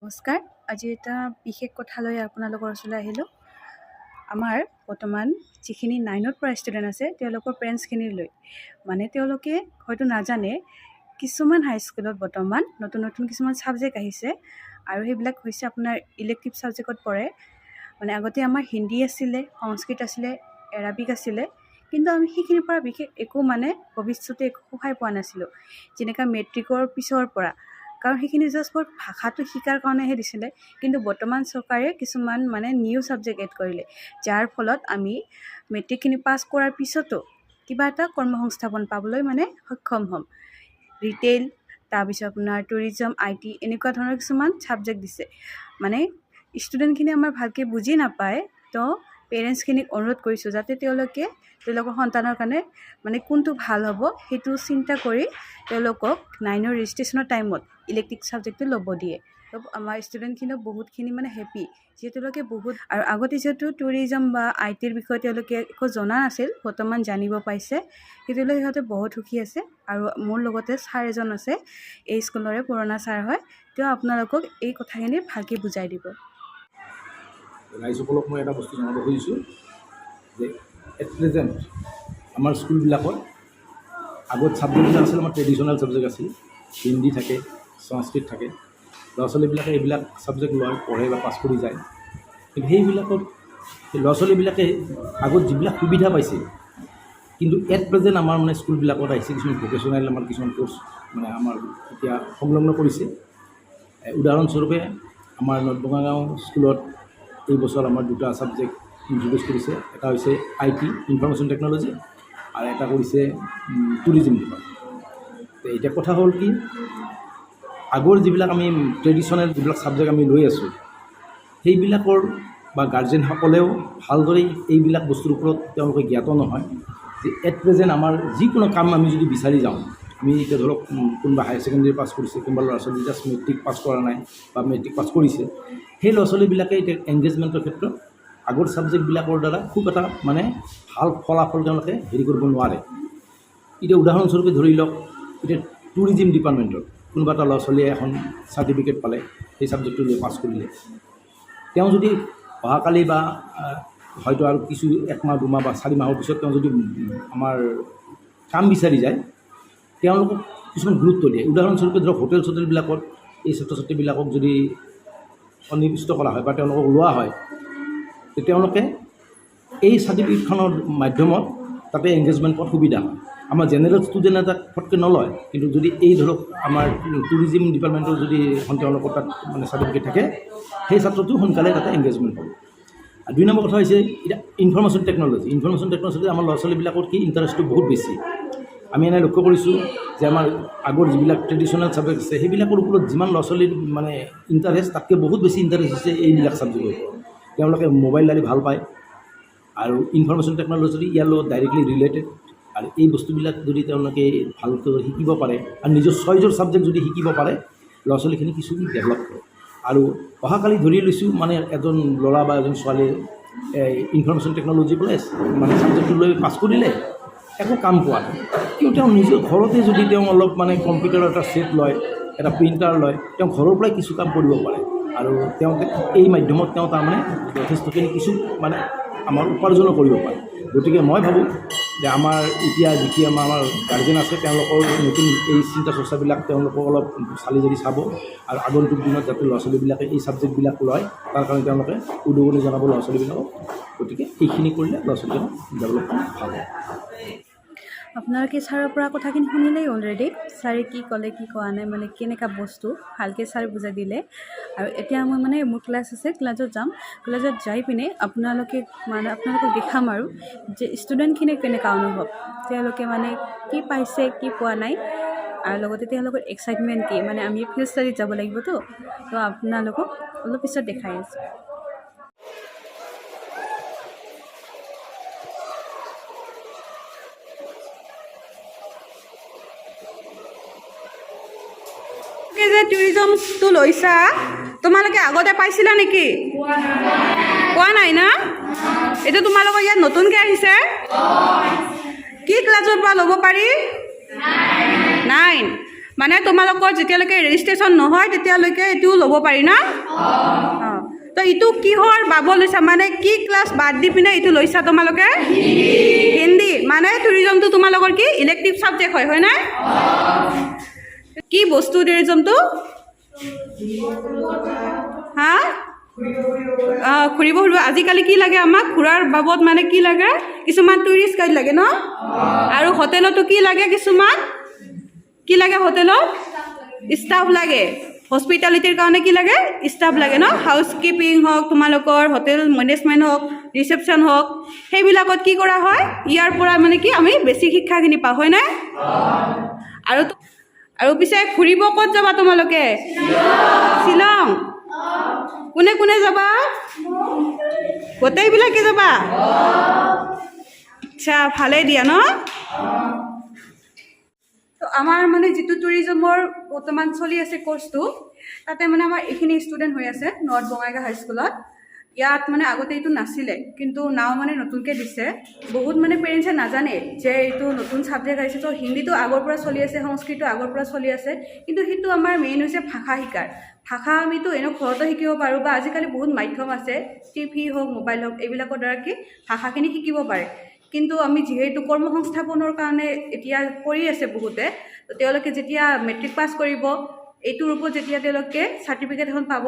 নমস্কাৰ। আজি এটা বিশেষ কথা লৈ আপোনালোকৰ ওচৰলৈ আহিলোঁ। আমাৰ বৰ্তমান যিখিনি 9ত পৰা ষ্টুডেণ্ট আছে তেওঁলোকৰ পেৰেণ্টছখিনি লৈ মানে তেওঁলোকে হয়তো নাজানে কিছুমান হাইস্কুলত বৰ্তমান নতুন কিছুমান ছাবজেক্ট আহিছে আৰু সেইবিলাক হৈছে আপোনাৰ ইলেক্টিভ ছাবজেক্টত পৰে। মানে আগতে আমাৰ হিন্দী আছিলে, সংস্কৃত আছিলে, এৰাবিক আছিলে, কিন্তু আমি সেইখিনিৰ পৰা বিশেষ একো ভৱিষ্যতে একো সহায় পোৱা নাছিলোঁ, যেনেকৈ মেট্ৰিকৰ পিছৰ পৰা। কাৰণ সেইখিনি জাষ্ট ভাষাটো শিকাৰ কাৰণেহে দিছিলে, কিন্তু বৰ্তমান চৰকাৰে কিছুমান নিউ ছাবজেক্ট এড কৰিলে, যাৰ ফলত আমি মেট্ৰিকখিনি পাছ কৰাৰ পিছতো কিবা এটা কৰ্মসংস্থাপন পাবলৈ সক্ষম হ'ম। ৰিটেইল, তাৰপিছত আপোনাৰ টুৰিজম, IT এনেকুৱা ধৰণৰ কিছুমান ছাবজেক্ট দিছে। ষ্টুডেণ্টখিনি আমাৰ ভালকৈ বুজি নাপায়, তো পেৰেণ্টছখিনিক অনুৰোধ কৰিছোঁ যাতে তেওঁলোকৰ সন্তানৰ কাৰণে কোনটো ভাল হ'ব সেইটো চিন্তা কৰি তেওঁলোকক 9ৰ ৰেজিষ্ট্ৰেশ্যনৰ টাইমত ইলেক্টিভ ছাবজেক্টটো ল'ব দিয়ে। তো আমাৰ ষ্টুডেণ্টখিনিও বহুতখিনি হেপী, যিহেতু তেওঁলোকে বহুত আৰু আগতে যিহেতু টুৰিজম বা ITৰ বিষয়ে তেওঁলোকে একো জনা নাছিল, বৰ্তমান জানিব পাইছে, সেইটোলৈ সিহঁতে বহুত সুখী আছে। আৰু মোৰ লগতে ছাৰ এজন আছে, এই স্কুলৰে পুৰণা ছাৰ হয়, তেওঁ আপোনালোকক এই কথাখিনি ভালকৈ বুজাই দিব। ৰাইজসকলক মই এটা বস্তু জনাব খুজিছোঁ যে এট প্ৰেজেণ্ট আমাৰ স্কুলবিলাকত আগত ছাবজেক্টবিলাক আছিল, আমাৰ ট্ৰেডিশ্যনেল ছাবজেক্ট আছিল, হিন্দী থাকে, সংস্কৃত থাকে। ল'ৰা ছোৱালীবিলাকে এইবিলাক ছাবজেক্ট লয়, পঢ়ে বা পাছ কৰি যায়। কিন্তু সেইবিলাকত ল'ৰা ছোৱালীবিলাকে আগত যিবিলাক সুবিধা পাইছিল, কিন্তু এট প্ৰেজেণ্ট আমাৰ স্কুলবিলাকত আহিছে কিছুমান ভকেশ্যনেল আমাৰ কিছুমান কোৰ্চ আমাৰ এতিয়া সংলগ্ন কৰিছে। উদাহৰণস্বৰূপে আমাৰ নৰ্থ স্কুলত এই বছৰ আমাৰ দুটা ছাবজেক্ট ইণ্ট্ৰডিউচ কৰিছে। এটা হৈছে IT ইনফৰমেশ্যন টেকন'লজি আৰু এটা কৰিছে টুৰিজিম বিভাগ। এতিয়া কথা হ'ল কি, আগৰ যিবিলাক আমি ট্ৰেডিশ্যনেল যিবিলাক ছাবজেক্ট আমি লৈ আছোঁ, সেইবিলাকৰ বা গাৰ্জেনসকলেও ভালদৰে এইবিলাক বস্তুৰ ওপৰত তেওঁলোকে জ্ঞাত নহয় যে এট প্ৰেজেণ্ট আমাৰ যিকোনো কাম আমি যদি বিচাৰি যাওঁ, আমি এতিয়া ধৰক কোনোবা হায়াৰ ছেকেণ্ডেৰী পাছ কৰিছে, কোনোবা ল'ৰা ছোৱালী জাষ্ট মেট্ৰিক পাছ কৰা নাই বা মেট্ৰিক পাছ কৰিছে, সেই ল'ৰা ছোৱালীবিলাকে এতিয়া এংগেজমেণ্টৰ ক্ষেত্ৰত আগৰ ছাবজেক্টবিলাকৰ দ্বাৰা খুব এটা ভাল ফলাফল তেওঁলোকে কৰিব নোৱাৰে। এতিয়া উদাহৰণস্বৰূপে ধৰি লওক, এতিয়া টুৰিজিম ডিপাৰ্টমেণ্টৰ কোনোবা এটা ল'ৰা ছোৱালীয়ে এখন চাৰ্টিফিকেট পালে, সেই ছাবজেক্টটো লৈ পাছ কৰিলে, তেওঁ যদি অহাকালি বা হয়তো আৰু কিছু 1 মাহ 2 মাহ বা 4 মাহৰ পিছত তেওঁ যদি আমাৰ কাম বিচাৰি যায়, তেওঁলোকক কিছুমান গুৰুত্ব দিয়ে। উদাহৰণস্বৰূপে ধৰক হোটেল চোটেলবিলাকত এই ছাত্ৰ ছাত্ৰীবিলাকক যদি সন্নিৱিষ্ট কৰা হয় বা তেওঁলোকক লোৱা হয়, তেওঁলোকে এই চাৰ্টিফিকেটখনৰ মাধ্যমত তাতে এংগেজমেণ্ট পোৱাত সুবিধা হয়। আমাৰ জেনেৰেল ষ্টুডেণ্ট এটা ফটকৈ নলয়, কিন্তু যদি এই ধৰক আমাৰ টুৰিজিম ডিপাৰ্টমেণ্টৰ যদি এখন তেওঁলোকৰ তাত চাৰ্টিফিকেট থাকে, সেই ছাত্ৰটো সোনকালে তাতে এংগেজমেণ্ট হ'ব। আৰু 2 নম্বৰ কথা হৈছে এতিয়া ইনফৰমেশ্যন টেকন'লজি আমাৰ ল'ৰা ছোৱালীবিলাকৰ কি ইণ্টাৰেষ্টটো বহুত বেছি। আমি এনে লক্ষ্য কৰিছোঁ যে আমাৰ আগৰ যিবিলাক ট্ৰেডিশ্যনেল ছাবজেক্ট আছে, সেইবিলাকৰ ওপৰত যিমান ল'ৰা ছোৱালীৰ ইণ্টাৰেষ্ট, তাতকৈ বহুত বেছি ইণ্টাৰেষ্ট হৈছে এইবিলাক ছাবজেক্টৰ ওপৰত। তেওঁলোকে মোবাইল দালি ভাল পায় আৰু ইনফৰমেশ্যন টেকন'লজি ইয়াৰ লগত ডাইৰেক্টলি ৰিলেটেড। আৰু এই বস্তুবিলাক যদি তেওঁলোকে ভালকৈ শিকিব পাৰে আৰু নিজৰ চইজৰ ছাবজেক্ট যদি শিকিব পাৰে, ল'ৰা ছোৱালীখিনি কিছু ডেভেলপ কৰে। আৰু অহাকালি ধৰি লৈছোঁ এজন ল'ৰা বা এজন ছোৱালীয়ে ইনফৰমেশ্যন টেকন'লজি ছাবজেক্টটো লৈ পাছ কৰিলে, একো কাম পোৱা নাই, কিন্তু তেওঁ নিজৰ ঘৰতে যদি তেওঁ অলপ কম্পিউটাৰৰ এটা ছেট লয়, এটা প্ৰিণ্টাৰ লয়, তেওঁ ঘৰৰ পৰাই কিছু কাম কৰিব পাৰে। আৰু তেওঁ এই মাধ্যমত তেওঁ যথেষ্টখিনি কিছু আমাৰ উপাৰ্জনো কৰিব পাৰে। গতিকে মই ভাবোঁ যে আমাৰ এতিয়া যিখিনি আমাৰ গাৰ্জেন আছে, তেওঁলোকৰ নতুন এই চিন্তা চৰ্চাবিলাক তেওঁলোকক অলপ চালি জাৰি চাব আৰু আগন্তুক দিনত যাতে ল'ৰা ছোৱালীবিলাকে এই ছাবজেক্টবিলাক লয়, তাৰ কাৰণে তেওঁলোকে উদগনি জনাব ল'ৰা ছোৱালীবিলাকক। গতিকে এইখিনি কৰিলে ল'ৰা ছোৱালীবিলাকৰ ডেভেলপমেণ্ট ভাল হয়। আপোনালোকে ছাৰৰ পৰা কথাখিনি শুনিলেই অলৰেডি, ছাৰে কি ক'লে কি কোৱা নাই, কেনেকুৱা বস্তু ভালকৈ ছাৰে বুজাই দিলে। আৰু এতিয়া মই মোৰ ক্লাছ আছে, ক্লাছত যাম, ক্লাছত যাই পিনে আপোনালোকক দেখাম আৰু যে ষ্টুডেণ্টখিনি কেনেকুৱা অনুভৱ, তেওঁলোকে কি পাইছে কি পোৱা নাই, আৰু লগতে তেওঁলোকৰ এক্সাইটমেণ্ট কি। আমি ফিল্ড ষ্টাডিত যাব লাগিবতো, তো আপোনালোকক অলপ পিছত দেখাই আছোঁ। যে টুৰিজমটো লৈছা, তোমালোকে আগতে পাইছিলা নেকি? পোৱা নাই না? এইটো তোমালোকৰ ইয়াত নতুনকৈ আহিছে? কি ক্লাছৰ পৰা ল'ব পাৰি? 9। মানে তোমালোকৰ যেতিয়ালৈকে ৰেজিষ্ট্ৰেশ্যন নহয় তেতিয়ালৈকে এইটো ল'ব পাৰি না অঁ তো এইটো কিহৰ বাব লৈছা মানে কি ক্লাছ বাদ দি পিনে এইটো লৈছা তোমালোকে হিন্দী মানে টুৰিজমটো তোমালোকৰ কি ইলেক্টিভ ছাবজেক্ট হয় নাই কি বস্তু টুৰিজমটো হা ঘূৰিব আজিকালি কি লাগে আমাক ঘূৰাৰ বাবদ মানে কি লাগে কিছুমান টুৰিষ্ট গাইড লাগে ন আৰু হোটেলতো কি লাগে কিছুমান কি লাগে হোটেলত ষ্টাফ লাগে হস্পিটেলিটিৰ কাৰণে কি লাগে ষ্টাফ লাগে ন হাউচকিপিং হওক তোমালোকৰ হোটেল মেনেজমেণ্ট হওক ৰিচেপশ্যন হওক সেইবিলাকত কি কৰা হয় ইয়াৰ পৰা মানে কি আমি বেছিক শিক্ষাখিনি পাওঁ হয় নাই আৰু পিছে ঘূৰিব ক'ত যাবা তোমালোকে শ্বিলং কোনে কোনে যাবা গোটেইবিলাকে যাবা আচ্ছা ভালেই দিয়া ন তো আমাৰ মানে যিটো টুৰিজমৰ বৰ্তমান চলি আছে কোৰ্চটো তাতে মানে আমাৰ এইখিনি ষ্টুডেণ্ট হৈ আছে নৰ্থ বঙাইগাঁও হাইস্কুলত ইয়াত মানে আগতে এইটো নাছিলে কিন্তু নাও মানে নতুনকৈ দিছে বহুত মানে পেৰেণ্টছে নাজানে যে এইটো নতুন ছাবজেক্ট আহিছে তো হিন্দীটো আগৰ পৰা চলি আছে সংস্কৃতটো আগৰ পৰা চলি আছে কিন্তু সেইটো আমাৰ মেইন হৈছে ভাষা শিকাৰ ভাষা আমিতো এনেও ঘৰতো শিকিব পাৰোঁ বা আজিকালি বহুত মাধ্যম আছে টিভি হওক মোবাইল হওক এইবিলাকৰ দ্বাৰা কি ভাষাখিনি শিকিব পাৰে কিন্তু আমি যিহেতু কৰ্মসংস্থাপনৰ কাৰণে এতিয়া কৰি আছে বহুতে তো তেওঁলোকে যেতিয়া মেট্ৰিক পাছ কৰিব এইটোৰ ওপৰত যেতিয়া তেওঁলোকে চাৰ্টিফিকেট এখন পাব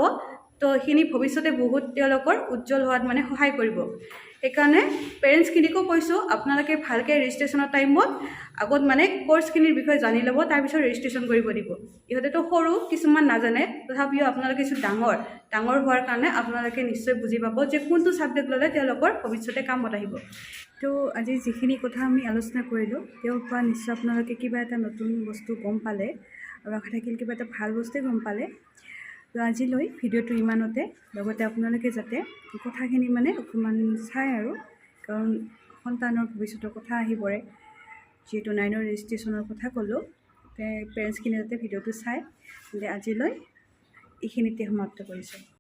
তো সেইখিনি ভৱিষ্যতে বহুত তেওঁলোকৰ উজ্জ্বল হোৱাত মানে সহায় কৰিব সেইকাৰণে পেৰেণ্টছখিনিকো কৈছোঁ আপোনালোকে ভালকৈ ৰেজিষ্ট্ৰেশ্যনৰ টাইমত আগত মানে কোৰ্চখিনিৰ বিষয়ে জানি ল'ব তাৰপিছত ৰেজিষ্ট্ৰেশ্যন কৰিব দিব ইহঁতেতো সৰু কিছুমান নাজানে তথাপিও আপোনালোকে কিছু ডাঙৰ হোৱাৰ কাৰণে আপোনালোকে নিশ্চয় বুজি পাব যে কোনটো ছাবজেক্ট ল'লে তেওঁলোকৰ ভৱিষ্যতে কামত আহিব তো আজি যিখিনি কথা আমি আলোচনা কৰিলোঁ তেওঁৰ পৰা নিশ্চয় আপোনালোকে কিবা এটা নতুন বস্তু গম পালে আৰু আশা থাকিল কিবা এটা ভাল বস্তুৱে গম পালে তো আজিলৈ ভিডিঅ'টো ইমানতে লগতে আপোনালোকে যাতে কথাখিনি মানে অকণমান চায় আৰু কাৰণ সন্তানৰ ভৱিষ্যতৰ কথা আহি পৰে যিহেতু 9ৰ ৰেজিষ্ট্ৰেশ্যনৰ কথা ক'লোঁ পেৰেণ্টছখিনি যাতে ভিডিঅ'টো চায় আজিলৈ এইখিনিতে সমাপ্ত কৰিছোঁ